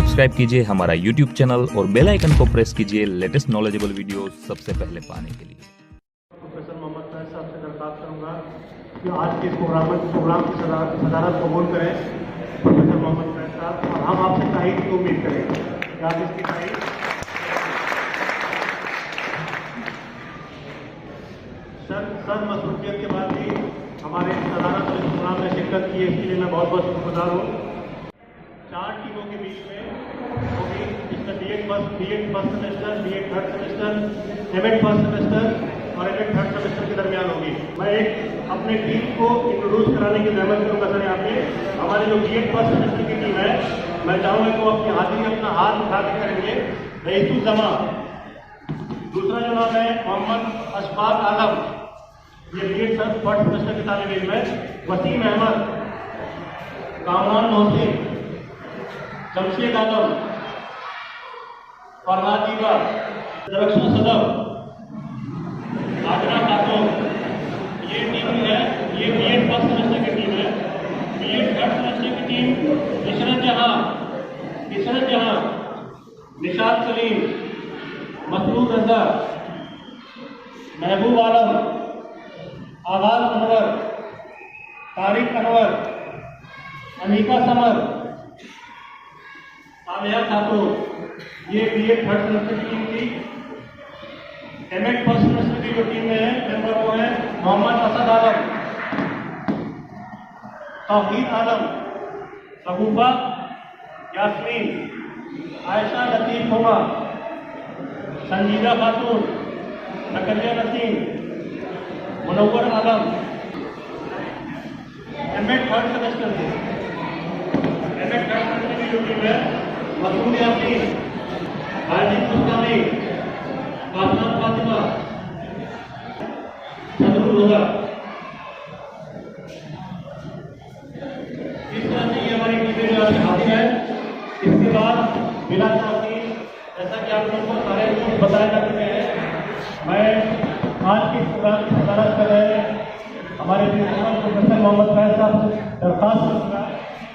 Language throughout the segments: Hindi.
सब्सक्राइब कीजिए हमारा YouTube चैनल और बेल आइकन को प्रेस कीजिए लेटेस्ट नॉलेजेबल वीडियो सबसे पहले पाने के लिए। प्रोफेसर मोहम्मद फैज साहब से दरख्वास्त करूंगा कि आज के प्रोग्राम की सदारत कबूल करें प्रोफेसर मोहम्मद फैज साहब, और हम आपसे तारीफ की उम्मीद करें कि आप इसकी तारीफ सर मसरूफियत के बाद भी हमारे सदारत और इस प्रोग्राम में शिरकत की है, इसके लिए मैं बहुत बहुत शुक्रगुजार हूँ। 4 टीमों के बीच में होगी, जिसमें BEd first semester, BEd third semester, MEd first semester और एमएड थर्ड सेमेस्टर के दरमियान होगी। मैं एक अपने टीम को इंट्रोड्यूस कराने की जहमत करूँगा सर। यहाँ पे हमारे जो बीएड फर्स्ट सेमेस्टर की टीम है, मैं चाहूँगा कि वो अपनी हाजिरी अपना हाथ उठा के करेंगे। रईसुज़्ज़मा, दूसरा जो नाम है मोहम्मद अशफाक आलम, ये बीएड फर्स्ट सेमेस्टर के तालिब इल्म है। वसीम अहमद, कामरान मोहसिन, जमशेद आलम, फरहाद दीवा, रक्षा सदर, आगरा खातून, ये टीम है। ये बीएड फर्स्ट सेमेस्टर की टीम है। बीएड थर्ड सेमेस्टर की टीम इशरत जहां, निशात सलीम, मसरूर रजा, महबूब आलम, आगाज अनवर, तारिक अनवर, अनीका समर, आलिया खातून, ये बीएड थर्ड सेमेस्टर की टीम थी। एमएड फर्स्ट सेमेस्टर की जो टीम में है मेंबर वो है मोहम्मद असद आलम, तौहीद आलम, शगुफा यास्मीन, आयशा लतीफ हुमा, संजीदा खातून, नकरिया नसीम, मुनव्वर आलम। एमएड थर्ड सेमेस्टर की जो टीम है मसूद यासीन, हाजी मुस्तानी, कासम फातिमा, सदरुल हुदा। इस तरह से ये हमारी टीमें जो हाजिर है। इसके बाद बिला ताकीद, जैसा कि आप लोगों को सारे कुछ बताया जा चुके हैं, मैं आज के प्रोग्राम की सदारत कर रहे हैं हमारे प्रोफेसर मोहम्मद फैज साहब से दरख्वास्त करूँगा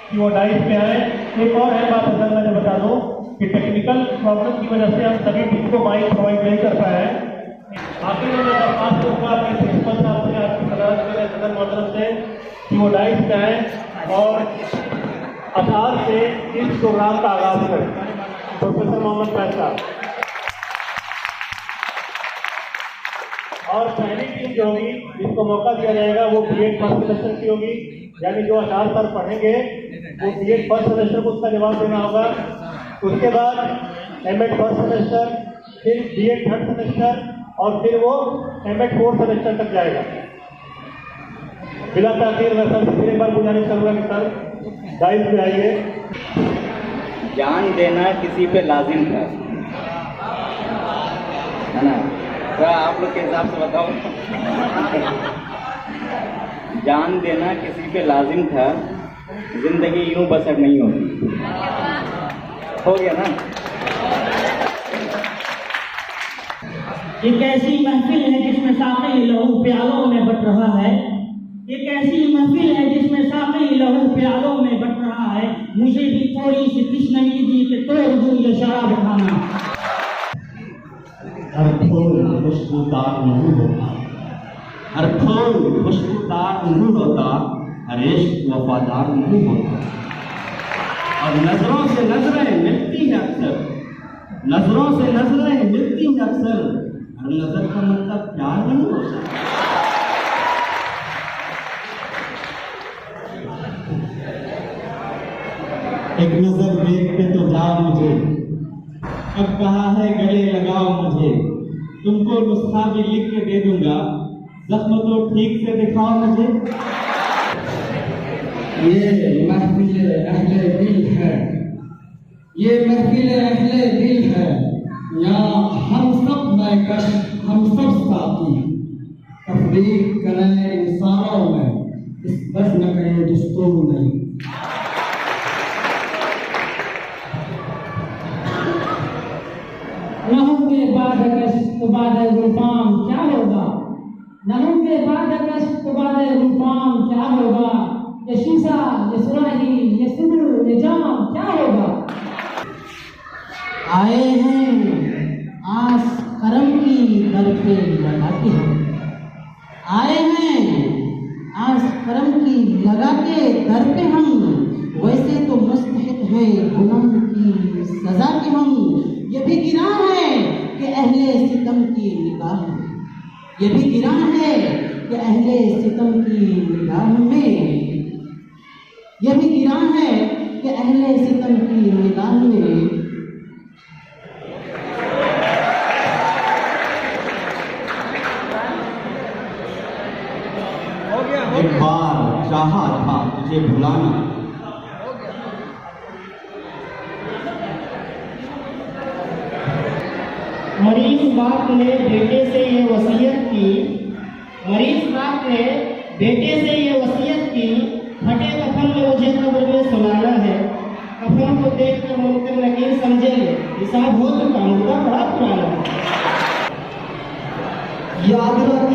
कि वो डाइस पे आए। एक और है बात अगर मैं बता दूं कि टेक्निकल प्रॉब्लम की वजह से हम सभी टीम को माइक प्रोवाइड नहीं कर पाए हैं। आखिर में मैं दरख्वास्त करूँगा अपने प्रिंसिपल साहब से, आपकी सदारत करें सदर मोहतरम से कि वो डाइस पे आए और अशार से इस प्रोग्राम का आगाज करें। प्रोफेसर मोहम्मद फैज साहब। और पहली टीम जो होगी जिसको मौका दिया जाएगा वो बीएड फर्स्ट सेमेस्टर की होगी, यानी जो अशार सर पढ़ेंगे वो बीएड फर्स्ट सेमेस्टर को उसका जवाब देना होगा। उसके बाद एमएड फर्स्ट सेमेस्टर, फिर बीएड थर्ड सेमेस्टर और फिर वो एमएड फोर्थ सेमेस्टर तक जाएगा। बिला ताखीर मैं सर से फिर एक बार गुजारिश करूँगा कि सर डाइस पे आइए। जान देना किसी पे लाजिम था, है ना? तो आप लोग के हिसाब से बताओ। जान देना किसी पे लाजिम था, जिंदगी यूं बसर नहीं होती। हो गया ना? एक ऐसी महफिल है जिसमें साक़ी लहू प्यालों में बट रहा है। एक ऐसी महफिल है जिसमें साक़ी लहू प्यालों में बट रहा है। मुझे भी थोड़ी सी तृष्णाई दी कि तोड़ दूं ये शराब खाना। हर फूल खुशबूदार नहीं होता, हर फूल खुशबूदार नहीं होता, हर इश्क वफादार नहीं होता। और नजरों से नजरें मिलती हैं अक्सर, नजरों से नजरें मिलती हैं अक्सर, हर नजर का मतलब प्यार नहीं होता। एक नजर देख के तो जाओ मुझे, अब कहा है गले लगाओ मुझे, तुमको नुस्खा भी लिख के दे दूंगा, जख्म तो ठीक से दिखाओ मुझे। ये महफिल अहले दिल है, ये महफिल अहले दिल है, यहाँ हम सब मैकश हम सब साथी, तफरीक करें इंसानों में, इस बस न करें दुस्तूर नहीं। लहू के बाद अगस्त बाद गुलफाम क्या होगा, लहू के बाद अगस्त बाद गुलफाम क्या होगा। ये शीशा, ये सुराही, ये सिंदूर, ये जाम क्या होगा। आए हैं आस करम की दर पे लगा के हम, आए हैं आस करम की लगा के दर पे हम, वैसे तो मुस्तहिक हैं गुनाह की सजा के हम। ये भी गिरां है कि अहले सितम की निगाह में, ये भी गिरां है कि अहले सितम की निगाह में, ये भी गिरां है कि अहले सितम की निगाह में। एक बार चाहा था तुझे भुलाना, मरीज बाप ने बेटे से ये वसीयत की, मरीज बाप ने बेटे से ये वसीयत की, फटे कफन में मुझे कब्र में सुलाना है। कफन को देखकर मुनकर नकीर समझेंगे, हिसाब हो चुका, मुद्दा बड़ा पुराना है। याद रख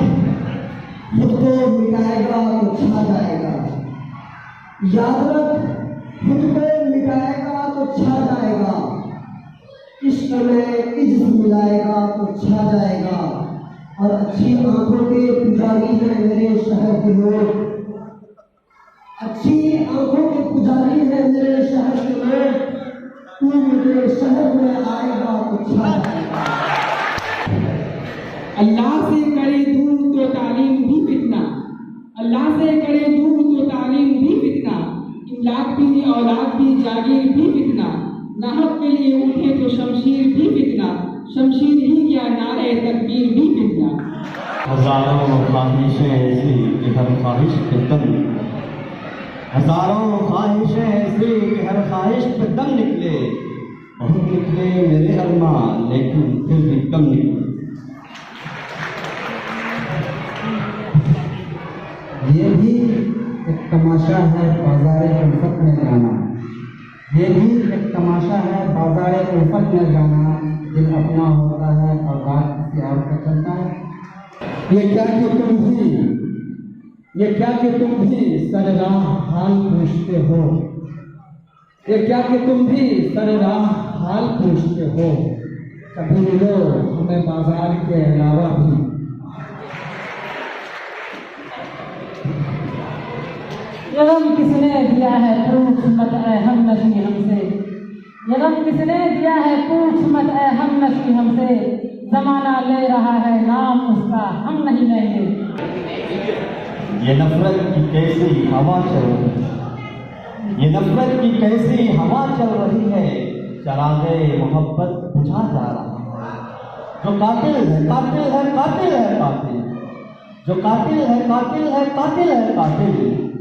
खुद को मिटाएगा तो छा जाएगा, याद रख खुद को मिटाएगा तो छा जाएगा, इश्क में इज्जत मिलाएगा तो छा जाएगा। और अच्छी आंखों के पुजारी हैं मेरे शहर के लोग, अच्छी आंखों के पुजारी हैं मेरे शहर के लोग, तू मेरे शहर में आएगा तो छा जाएगा। अल्लाह से करे दूर तो तालीम भी फितना, अल्लाह से करे दूर तो तालीम भी फितना, इमलाक भी औलाद भी जागीर भी फितना, नाहक के लिए उठे तो शमशीर भी फितना, शमशीर ही क्या नारे तकबीर भी फितना। हजारों ख्वाहिशें ऐसी कि हर ख्वाहिश पे दम, हजारों ख्वाहिशें ऐसी कि हर ख्वाहिश पे दम निकले, बहुत निकले मेरे अरमान लेकिन फिर भी कम निकले। ये भी एक तमाशा है बाज़ारे उल्फत में जाना, ये भी एक तमाशा है बाज़ारे उल्फत में जाना, दिल अपना होता है और बात किसी और का चलता है। ये क्या कि तुम भी सरेराह हाल पूछते हो, ये क्या कि तुम भी सरेराह हाल पूछते हो, कभी मिलो हमें बाजार के अलावा भी। ये गम किसने दिया है पूछ मत ए हम नशी हमसे, ये गम किसने दिया है पूछ मत ए हम नशी हमसे, जमाना ले रहा है नाम उसका हम नहीं लेंगे। ये नफरत की कैसी हवा चल रही है, ये नफरत की कैसी हवा चल रही है, चरागे मोहब्बत बुझा जा रहा है। जो कातिल है कातिल है कातिल है कातिल, जो कातिल है कातिल है कातिल है कातिल,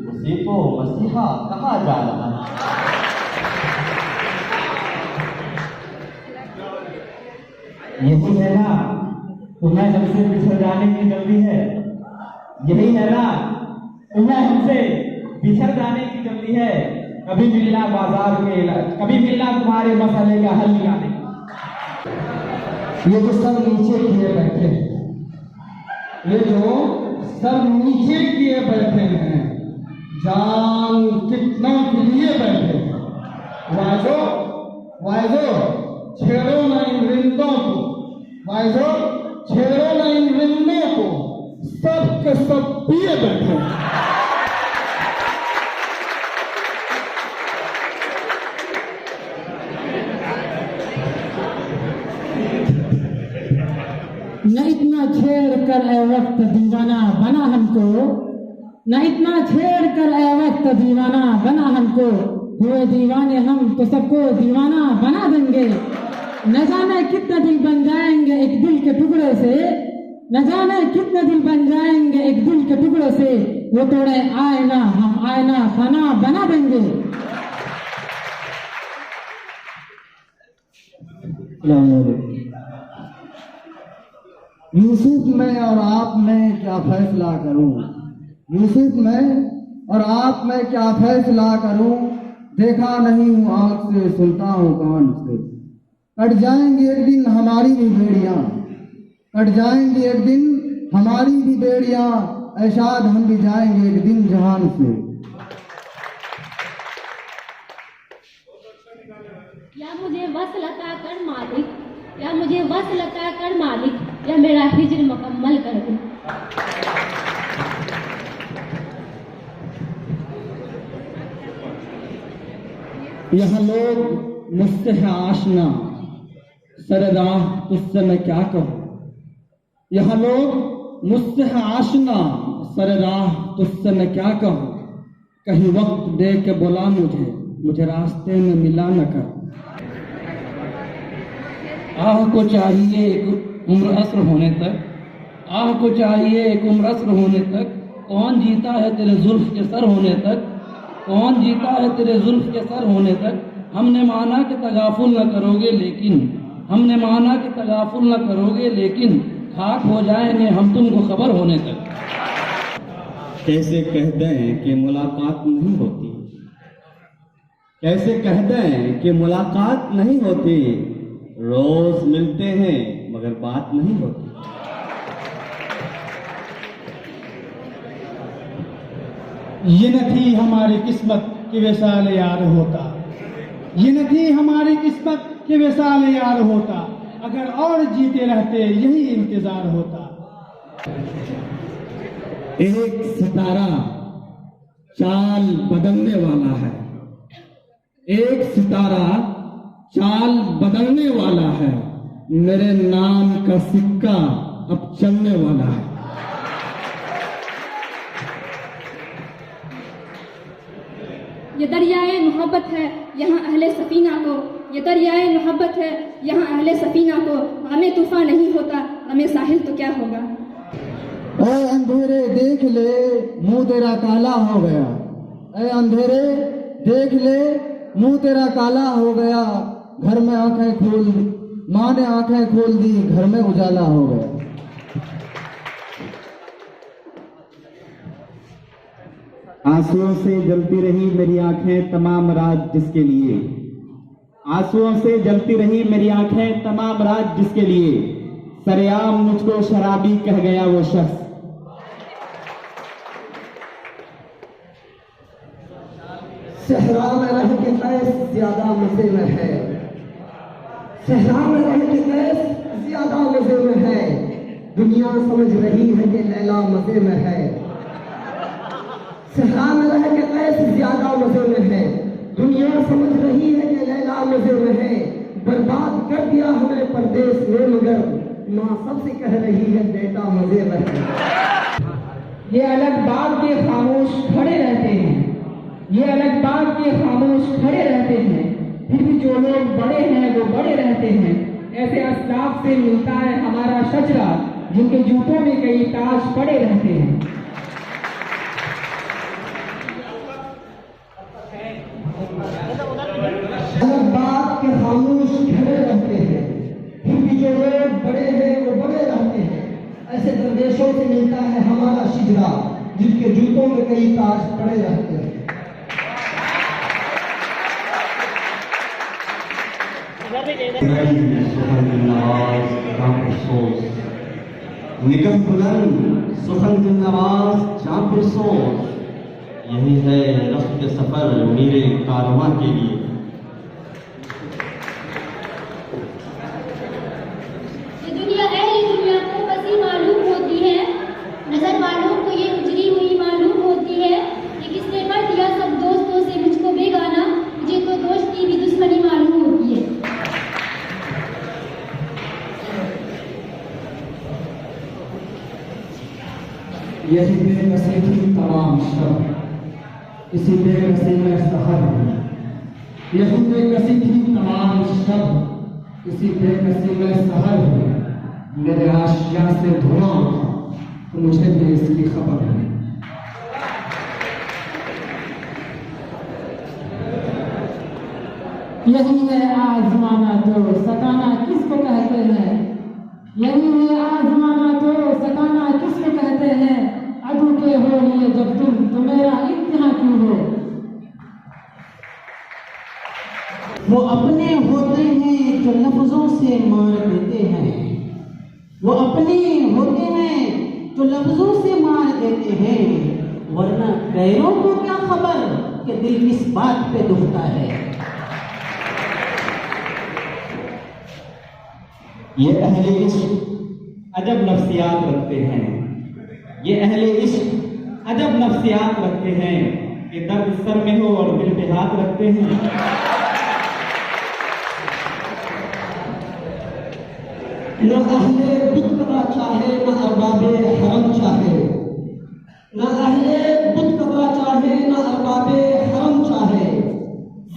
उसी को मसीहा कहा जा रहा है। यही है ना तुम्हें हमसे बिछड़ जाने की जल्दी है, यही है ना तुम्हें हमसे बिछड़ जाने की जल्दी है, कभी मिलना बाजार के कभी मिलना तुम्हारे मसले का हल निकालने। ये जो सब नीचे किए बैठे हैं, ये जो सब नीचे किए बैठे हैं, जान कितना के लिए बैठे हैं, वाइजो वाइजो छेड़ो ना इन रिंदों को, वाइजो छेड़ो ना इन रिंदों को, सब के सब पिए बैठे हैं। न इतना छेड़ कर ए वक्त दीवाना बना हमको, न इतना छेड़ कर ए वक्त दीवाना बना हमको, हुए दीवाने हम तो सबको दीवाना बना देंगे। न जाने कितने दिल बन जाएंगे एक दिल के टुकड़े से, न जाने कितने दिल बन जाएंगे एक दिल के टुकड़े से, वो तोड़े आईना हम आईना खाना बना देंगे। यूसुफ में और आप में क्या फैसला करूं, यूसुफ में और आप में क्या फैसला करूं, देखा नहीं हूं आंख से सुनता हूं कान से। कट जाएंगी एक दिन हमारी भी बेड़ियां, कट जाएंगी एक दिन हमारी भी बेड़ियां, ऐशाद हम भी जाएंगे एक दिन जहान से। या मुझे वस लता कर मालिक, या मुझे वस लता कर मालिक, या मेरा हिज्र मुकम्मल कर दे। यहाँ लोग मुझसे है आशना, सरे राह तुझसे मैं क्या कहूँ। यहाँ लोग मुझसे है आशना, सरे राह तुझसे मैं क्या कहूँ। कहीं वक्त दे के बुला मुझे रास्ते में मिला न कर। आह को चाहिए एक उम्र असर होने तक, आह को चाहिए एक उम्र असर होने तक, कौन जीता है तेरे जुल्फ के सर होने तक, कौन जीता है तेरे जुल्फ के सर होने तक। हमने माना कि तगाफुल न करोगे लेकिन, हमने माना कि तगाफुल न करोगे लेकिन, खाक हो जाएंगे हम तुमको खबर होने तक। कैसे कह दें कि मुलाकात नहीं होती, कैसे कह दें कि मुलाकात नहीं होती। रोज मिलते हैं मगर बात नहीं होती। ये न थी हमारी किस्मत कि विशाल यार होता, ये न थी हमारी किस्मत कि विशाल यार होता। अगर और जीते रहते यही इंतजार होता। एक सितारा चाल बदलने वाला है, एक सितारा चाल बदलने वाला है। मेरे नाम का सिक्का अब चलने वाला है। ये दरियाए मोहब्बत है यहाँ अहले सफीना को, ये दरियाए मोहब्बत है यहाँ अहले सफीना को। हमें तूफान नहीं होता, हमें साहिल तो क्या होगा। ऐ अंधेरे देख ले मुंह तेरा काला हो गया, ऐ अंधेरे देख ले मुंह तेरा काला हो गया। घर में आंखें खोल दी, माँ ने आंखें खोल दी, घर में उजाला हो गया। आंसुओं से जलती रही मेरी आंखें तमाम रात जिसके लिए, आंसुओं से जलती रही मेरी आंखें तमाम रात जिसके लिए। सरेआम मुझको शराबी कह गया वो शख्स। सहरा में रह के कैस ज्यादा मजे में है, सहरा में रह के कैस ज्यादा मजे में है। दुनिया समझ रही है कि लैला मजे में है, सहरा में रह के कैस ज्यादा मजे में है। दुनिया समझ रही है कि लैला मजे में है। बर्बाद कर दिया हमें परदेश में मगर माँ सबसे कह रही है बेटा मजे में है। ये अलग बात के खामोश खड़े रहते हैं, ये अलग बात के खामोश खड़े रहते हैं। फिर भी जो लोग बड़े हैं वो बड़े रहते हैं। ऐसे अस्लाफ से मिलता है हमारा शजरा, जिनके जूतों में कई ताज पड़े रहते हैं। अलग बात के खामोश खड़े रहते हैं, फिर भी जो लोग बड़े हैं वो बड़े रहते हैं। ऐसे प्रदेशों से मिलता है हमारा शिजरा, जिनके जूतों में कई ताज पड़े रहते हैं। निकम बुलंद सुखन दिल नवाज चाँद सोच, यही है रफ्त सफर मेरे कारवां के लिए। ये दुनिया अहली दुनिया को बसी मालूम होती है, नजर वालों को ये उजरी हुई मालूम होती है। ये किसने कर दिया सब दोस्तों से मुझको बेगाना, मुझे तो दोस्ती भी दुश्मनी मालूम होती है। यही बेकसी थी तमाम शब, इसी बेकसी में सहर हुई। यही बेकसी थी तमाम शब, इसी बेकसी में सहर हुई। मेरे आशिया से धुआं उठा तो मुझे भी इसकी खबर हुई। यही है आजमाना तो सताना किसको कहते हैं, यही है आजमाना तो सताना किसको कहते हैं। अदू के हो लिए जब तुम तो मेरा इम्तिहान क्यों हो। वो अपने होते हैं जो लफ्जों से मार देते हैं, वो अपने होते हैं जो लफ्जों से मार देते हैं। वरना गैरों को क्या खबर कि दिल किस बात पे दुखता है। ये अहले इश्क अजब नफ्सियात रखते हैं, ये अहले इश्क अजब नफ्सियात रखते हैं कि दर्द सर में हो और दिल पे हाथ रखते हैं। न अहले बुतकबरा चाहे न अरबाबे हरम चाहे, न अहले बुतकबरा चाहे न अरबाबे हरम चाहे,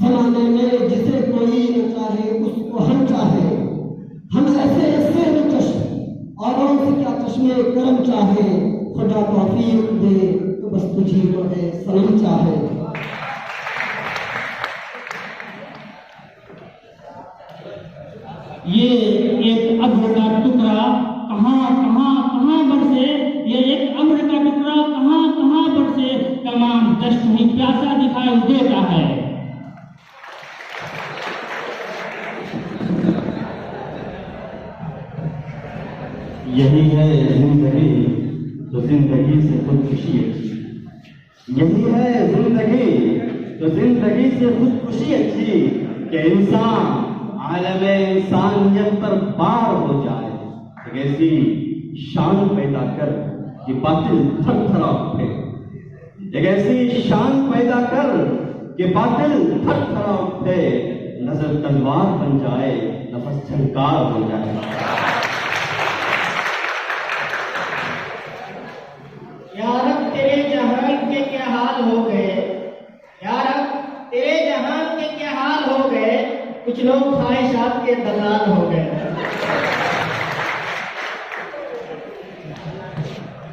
जमाने में जिसे कोई न चाहे उसको हम चाहे। हम ऐसे सेहर चश्म औरों से क्या चश्मे करम चाहे, खुदा तौफीक दे तो बस तुझी को है सनम चाहे। ये एक अब्र का टुकड़ा कहाँ बरसे, ये एक अम्र का टुकड़ा कहाँ बरसे, तमाम दश्त में प्यासा दिखाई देता है। यही है जिंदगी तो जिंदगी से खुदकुशी अच्छी, यही है जिंदगी तो जिंदगी से खुदकुशी अच्छी, कि इंसान आलम इंसानियत पर पार हो जाए। एक ऐसी शान पैदा कर कि बातिल थर-थरा उठे, एक ऐसी शान पैदा कर कि बातिल थर-थरा उठे, नजर तलवार बन जाए, नफस झंकार हो जाए। यार अब तेरे जहान के क्या हाल हो गए, यार अब तेरे जहान के क्या हाल हो गए, कुछ लोग ख्वाहिशात के दलाल हो गए।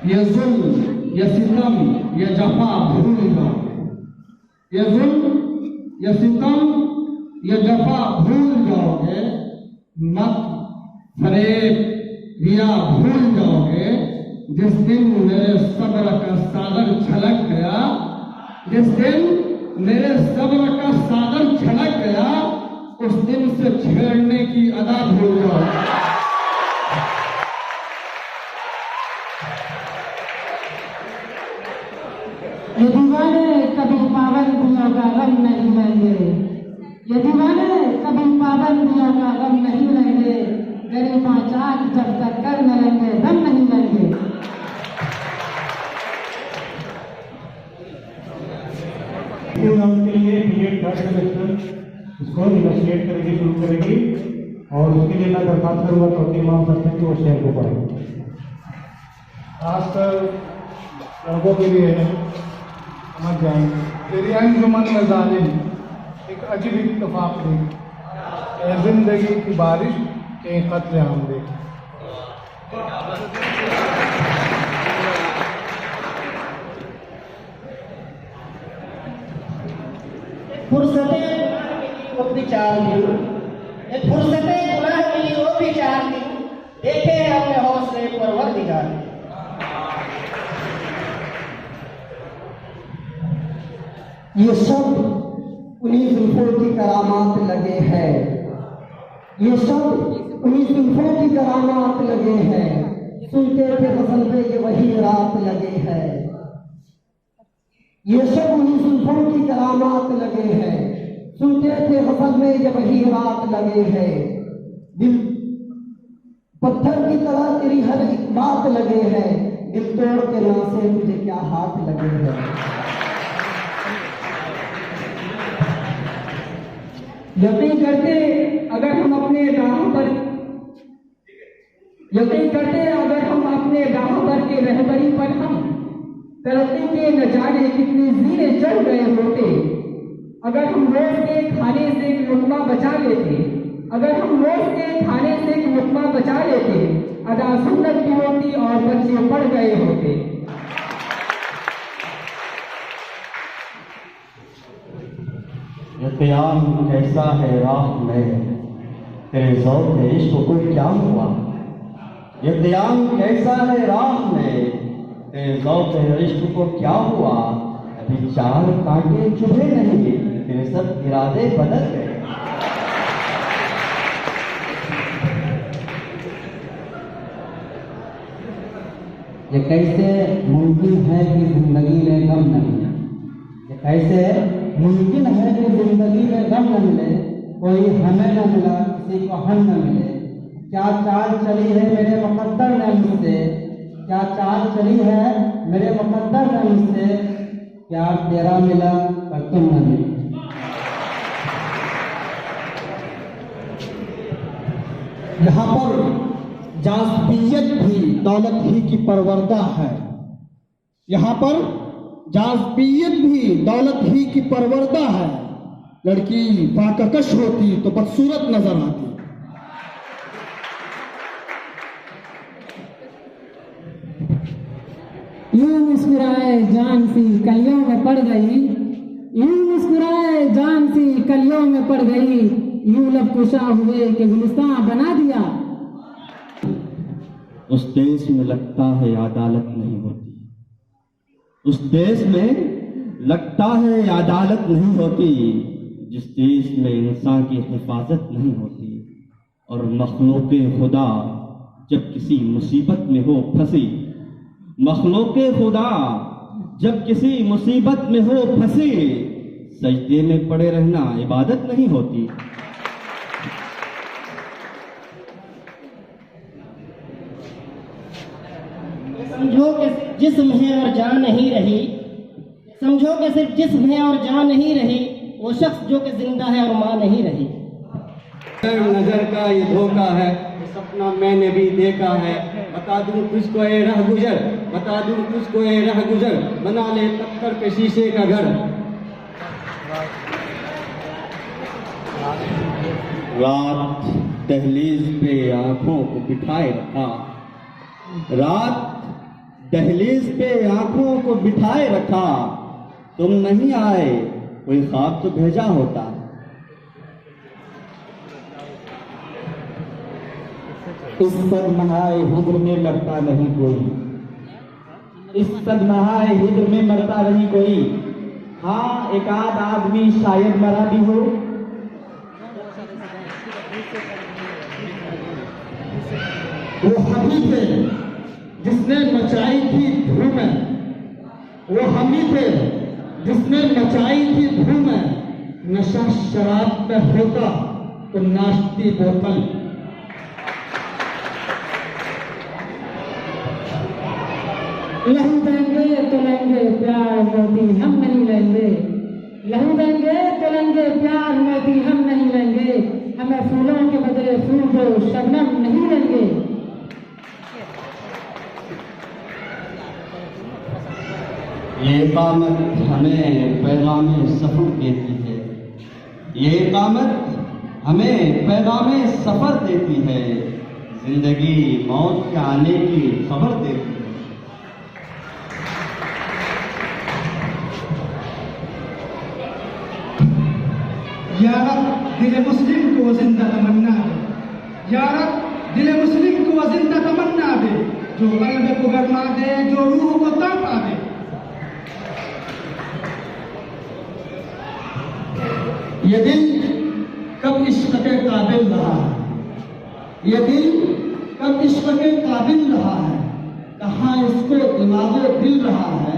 ये जुल्म ये सितम ये जफा भूल जाओ, ये जुल्म ये सितम ये जफा भूल जाओगे, मत फरेब रिया भूल जाओगे। जिस दिन मेरे सब्र का सागर छलक गया, जिस दिन मेरे सब्र का सागर छलक गया, उस दिन से छेड़ने की अदा भूल जाओ। ये दीवाने कभी पाबंदियों का गम नहीं लेंगे, ये दीवाने कभी पाबंदियों का गम नहीं लेंगे, गरीबा चाक जब तक कर न लेंगे दम नहीं लेंगे। के लिए पीरियड थर्ड सेमेस्टर इसको इनिशिएट करेगी, शुरू करेगी, और उसके लिए मैं दरखास्त करूँगा चौथी इमाम सर कि वो शेयर को पढ़ेंगे। खासकर लड़कों के लिए है, समझ जाएंगे। तेरी अंजुमन में जालिम एक अजीब इत्तफाक देख, जिंदगी की बारिश के कत्ल आम देख। फुर्सतें वो विचार ली, फुर्सतें गुनाह की वो विचार ली, देखे हमने हौसले परवरदिगार। ये सब उन्हीं जुल्फों की करामात लगे हैं, ये सब उन्हीं जुल्फों की करामात लगे हैं, सुनते थे गज़ल पे ये वही रात लगे हैं। ये सब उन्हीं जुल्फों की करामात लगे हैं, सुनते थे गज़ल में ये वही रात लगे हैं। दिल पत्थर की तरह तेरी हर एक बात लगे हैं, दिल तोड़ के नासे तुझे क्या हाथ लगे हैं। यकीन करते अगर हम अपने राहों पर यकीन करते अगर हम अपने राहों पर के रहबरी पर हम तरक्की के न जाने कितनी जीने चढ़ गए होते। अगर हम रोज के खाने से एक लुकमा बचा लेते, अगर हम रोज के खाने से एक लुकमा बचा लेते, अदा सुन्नत की होती और बच्चे पढ़ गए होते। ये क़याम कैसा है राह में, तेरे ज़ौक़ इश्क़ को क्या हुआ। ये क़याम कैसा है राह में, तेरे ज़ौक़ इश्क़ को क्या हुआ। अभी चार कांटे चुभे नहीं, तेरे सब इरादे बदल गए। ये कैसे मुमकिन है कि जिंदगी में गम न मिले, ये कैसे मुमकिन है कि जिंदगी में गम न मिले, कोई हमें न मिला किसी को हम न मिले। क्या चाल चली है मेरे मुकद्दर ने मुझसे, क्या चाल चली है मेरे मुकद्दर ने मुझसे, प्यार तेरा मिला पर तुम न मिली। यहाँ पर जाज़बियत भी दौलत ही की परवरदा है, यहाँ पर जाज़बियत भी दौलत ही की परवरदा है। लड़की फाककश होती तो बदसूरत नजर आती। यूं मुस्कुराए जान सी कलियों में पड़ गई, यूं मुस्कुराए जान सी कलियों में पड़ गई, यूं लब कुशा हुए कि गुलिस्तां बना दिया। उस देश में लगता है अदालत नहीं होती, उस देश में लगता है अदालत नहीं होती, जिस देश में इंसान की हिफाजत नहीं होती। और मखलूक़े खुदा जब किसी मुसीबत में हो फंसी, मखलूक़े खुदा जब किसी मुसीबत में हो फंसी, सजदे में पड़े रहना इबादत नहीं होती। समझो कि जिस्म है और जान नहीं रही, समझो कि सिर्फ जिस्म है और जान नहीं रही, वो शख्स जो कि जिंदा है और मां नहीं रही। नजर का ये धोखा है, ये सपना मैंने भी देखा है, बता दूं तुझको ए राह गुजर, बता दूं तुझको ए राह गुजर, बना ले पत्थर पे शीशे का घर। रात दहलीज पे आंखों को बिठाए रखा, रात दहलीज पे आंखों को बिठाए रखा, तुम नहीं आए कोई ख्वाब तो भेजा होता। इस सदमहाए हिज्र में मरता नहीं कोई, इस सदमहाए हिज्र में मरता नहीं कोई। हाँ एक आध आदमी शायद मरा भी हो, वो हम ही थे जिसने मचाई थी धूम, वो हम ही थे जिसने मचाई थी धूम। नशा शराब में होता तो नाश्ती बोतल। लहू देंगे तो लेंगे प्यार मोती हम नहीं लेंगे, लहू देंगे तो लेंगे प्यार मोती हम नहीं लेंगे, हमें फूलों के बदले फूल दो शबनम नहीं लेंगे। ये इकामत हमें पैगाम सफर देती है, ये इकामत हमें पैगाम सफर देती है, जिंदगी मौत के आने की खबर देती है। या रब दिल मुस्लिम को जिंदा तमन्ना दे, या रब दिल मुस्लिम को जिंदा तमन्ना दे, जो कल्ब को गरमा दे, जो रूह को तड़पा दे। ये दिल कब इश्क के काबिल रहा है, ये दिल कब इश्क के काबिल रहा है, कहाँ इसको दिमागो दिल रहा है।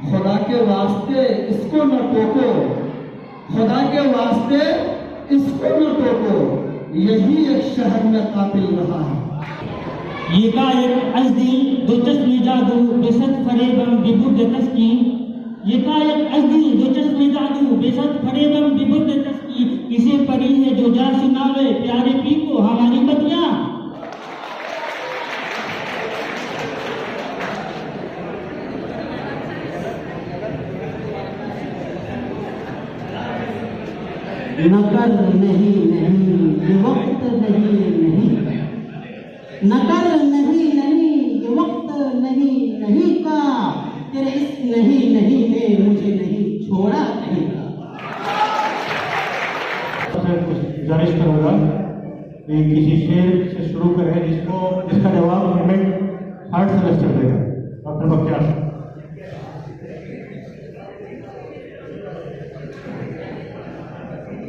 खुदा के वास्ते इसको न टोको, खुदा के वास्ते इसको न टोको, यही एक शहर में काबिल रहा है। ये कायक अज़दी दो चश्मे जादू बेसत फरेबम बिबुद तस्कीन, ये कायक अज़दी दो चश्मे जादू बेसत फरेबम बिबुद तस्कीन, किसे परी है जो जा सुनावे प्यारे पी को हमारी बतियां। नकर नहीं ये वक्त नहीं, नकर नहीं ये वक्त नहीं का, तेरे इस नहीं ने मुझे नहीं छोड़ा कहीं का। कुछ गुजारिश करूँगा कि किसी शेर से शुरू करें जिसका जवाब हमें थर्ड सेमेस्टर देगा। डॉक्टर बख्तियार।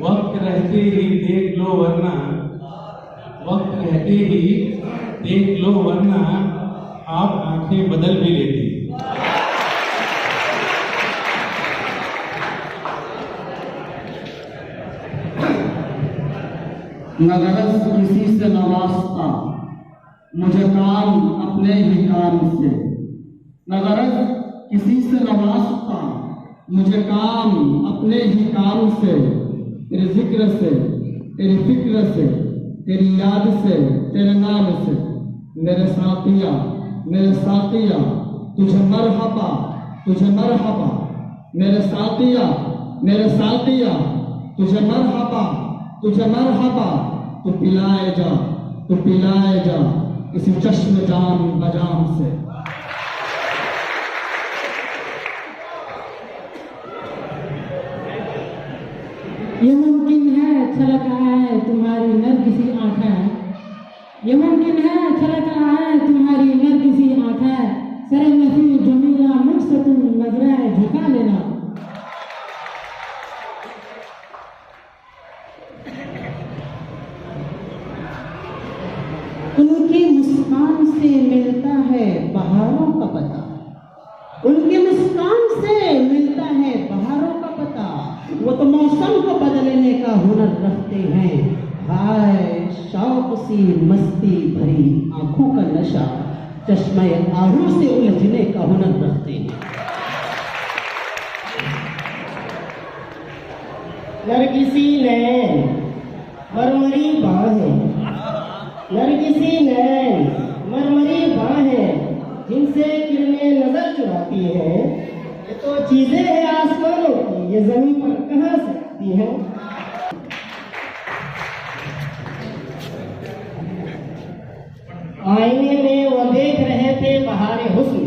वक्त रहते ही देख लो वरना, वक्त रहते ही देख लो वरना आप आंखें बदल भी लेती। न गरज किसी से न वास्ता, मुझे काम अपने ही काम से। न गरज किसी से न वास्ता, मुझे काम अपने ही काम से। तेरे जिक्र से, तेरी फिक्र से, तेरी याद से, तेरे नाम से। मेरे साथिया तुझे मरहबा, तुझे मरहबा। मेरे साथिया तुझे मरहबा, तुझे मरहबा। तू पिलाए जा इसी चश्म जाम बजाम से। ये मुमकिन है छलक आए तुम्हारी नरगिसी आंखें, ये मुमकिन है छलक आए तुम्हारी नरगिसी आंखें। सरे नफी जमीला मुझसे तुम नजरें झुका लेना। उनकी मुस्कान से मिलता है बहारों का पता, उनकी मुस्कान से मिलता है बहारों का पता। वो तो मौसम को बदलने का हुनर रखते हैं। हाय शौक सी मस्ती भरी आंखों का नशा, चश्मे आहू से उलझने का हुनर रखते हैं। नरगिसी नैन मरमरी बाहें, नरगिसी नैन मरमरी बाहें, जिनसे किरणें नजर चुराती हैं। ये तो चीजें हैं आसमानों की, ये जमीन पर कहाँ से आती हैं। आईने में वो देख रहे थे बहारे हुस्न,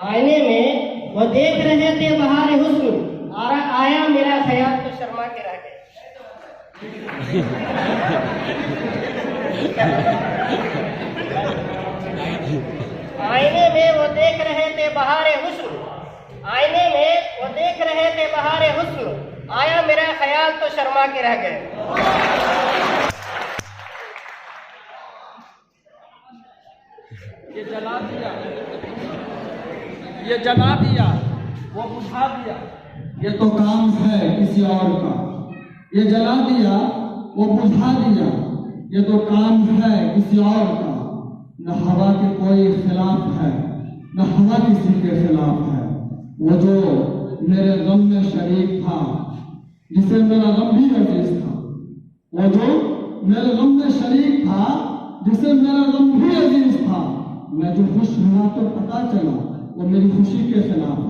आईने में वो देख रहे थे बहारे हुस्न। आया मेरा ख्याल तो शर्मा के रह गए। आईने में वो देख रहे थे बहारे हुस्न, आईने में वो देख रहे थे बहारे हुस्न। आया मेरा ख्याल तो शर्मा के रह गए। ये जला दिया, ये जला दिया, वो बुझा दिया। ये तो काम है किसी और का। ये जला दिया, वो बुझा दिया। ये तो काम है किसी और का। न हवा के कोई खिलाफ है, न हवा किसी के खिलाफ है। वो जो मेरे गम में शरीक था, जिसे मेरा गम भी अजीज था। वो जो मेरे गम में शरीक था, जिसे मेरा गम भी अजीज था। मैं जो खुश हुआ तो पता चला वो मेरी खुशी के खिलाफ है।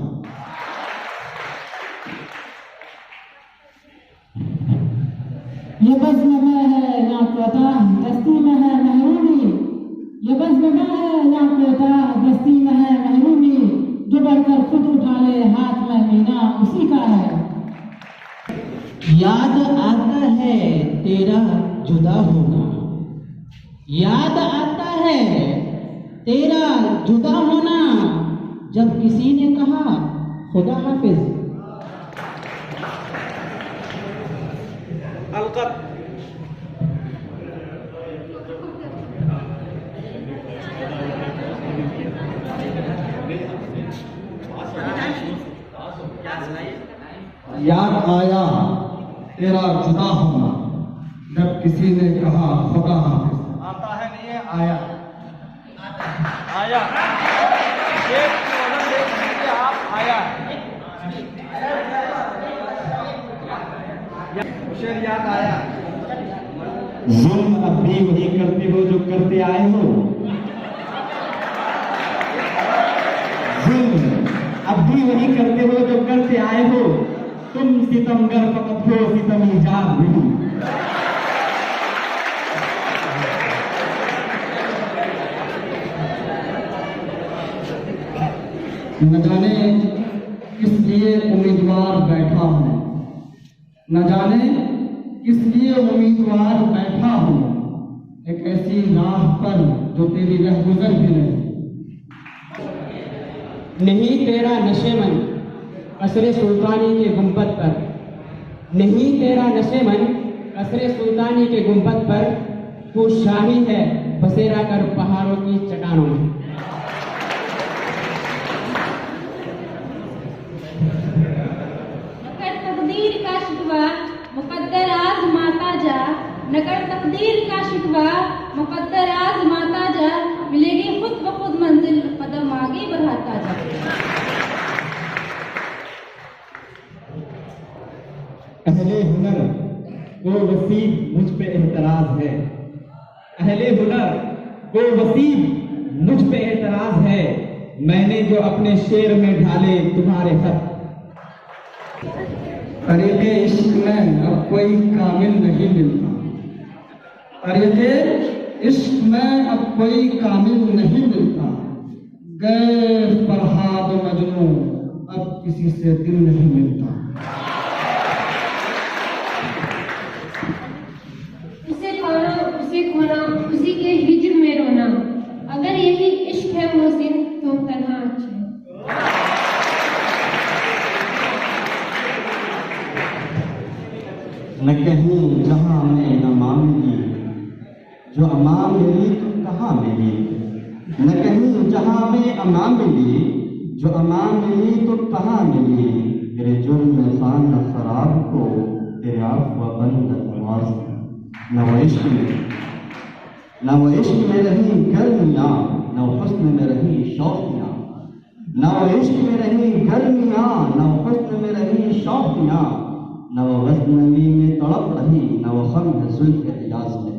ये बज़्म में है या कोता दस्ती में है महरूमी, ये बज़्म में है या कोता दस्ती में है महरूमी। जो बढ़कर खुद उठा ले हाथ में मीना उसी का है। याद आता है तेरा जुदा होना, याद आता है तेरा जुदा होना। जब किसी ने कहा खुदा हाफिज। अलकत याद आया तेरा जुदा होना, जब किसी ने कहा खुदा हाफिज। आता है नहीं है, आया आया। एक वजन देख लीजिए आप, आया शेर याद आया। जुल्म अब भी वही करते हो जो करते आए हो, जुल्म अब भी वही करते हो जो करते आए हो। तुम सितमगर फकत हो, सितम ईजाद भी। न जाने किस लिए उम्मीदवार बैठा हूँ, न जाने किस लिए उम्मीदवार बैठा हूँ। एक ऐसी राह पर जो तेरी रहगुजर भी नहीं तेरा नशेमन कसरे सुल्तानी के गुंबद पर, नहीं तेरा नशेमन कसरे सुल्तानी के गुंबद पर। तू शाही है बसेरा कर पहाड़ों की चट्टानों में। तकदीर का शिकवा मुकद्दर आजमाता जा, नकर तकदीर का शिकवा मुकद्दर आज़माता जा, मिलेगी खुद ब खुद मंजिल, कदम आगे बढ़ाता जा। अहले हुनर को वसीब मुझ पे एतराज है, अहले हुनर को वसीब मुझ पे एतराज है, मैंने जो अपने शेर में ढाले तुम्हारे खत। तरीके इश्क में अब कोई कामिल नहीं मिलता, तरीके इश्क में अब कोई कामिल नहीं मिलता, गैर फरहाद मजनू अब किसी से दिल नहीं मिलता। उसे खोना उसी के हिज्र में रोना, अगर यही इश्क है मोहसिन तो तन्हा अच्छे। न कहीं जहाँ में न माँ मिली, जो अमां मिली तो कहाँ मिली। न कहीं जहाँ में अमां मिली, जो अमां मिली तो कहाँ मिली। तेरे जुर्म में खान न खराब को, तेरे आफ़ व बंद नवाज। न वो इश्क में रही गर्मियाँ, न वो हुस्न में रही शौकियाँ। न वो इश्क में रही गर्मियाँ, न वो हुस्न में रही शौकियाँ। न वो गज़नवी में तड़प रही, न वो खम है ज़ुल्फ़ हिजाज़ में।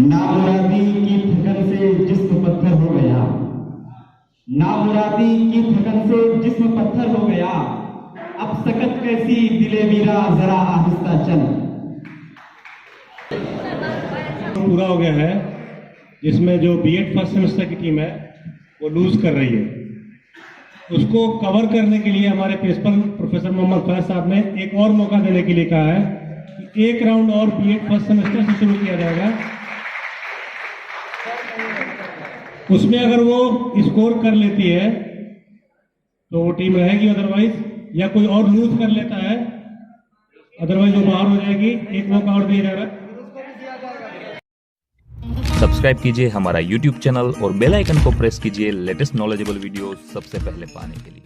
नामुरादी की थकन से जिस्म पत्थर हो गया, नामुरादी की थकन से जिस्म पत्थर हो गया। अब सकत कैसी दिले वीरा, जरा आहिस्ता चल। पूरा हो गया है, जिसमें जो बीएड फर्स्ट सेमेस्टर की टीम है वो लूज कर रही है, उसको कवर करने के लिए हमारे प्रिंसिपल प्रोफेसर मोहम्मद फैज साहब ने एक और मौका देने के लिए कहा है कि एक राउंड और बीएड फर्स्ट सेमेस्टर से शुरू किया जाएगा। उसमें अगर वो स्कोर कर लेती है तो वो टीम रहेगी, अदरवाइज या कोई और लूज कर लेता है, अदरवाइज वो बाहर हो जाएगी। एक मौका और दिया जाएगा। सब्सक्राइब कीजिए हमारा YouTube चैनल और बेल आइकन को प्रेस कीजिए लेटेस्ट नॉलेजेबल वीडियो सबसे पहले पाने के लिए।